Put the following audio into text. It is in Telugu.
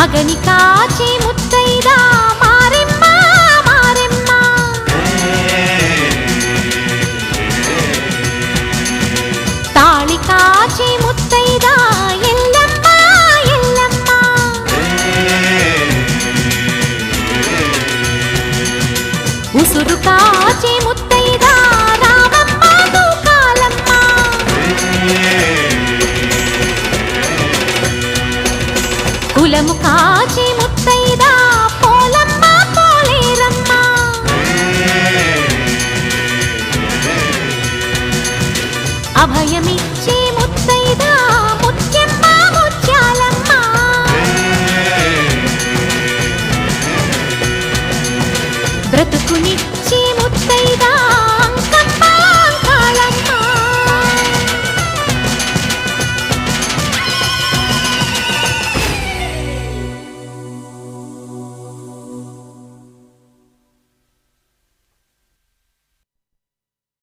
అగని కాచి ముత్తైదా మారెమ్మ మారెమ్మ తాళి కాచి ముత్తైదా ఎల్లమ్మ ఎల్లమ్మ ఉసురు కాచి ముత్తైదా రామమ్మ తూకాలమ్మ కులము కాచి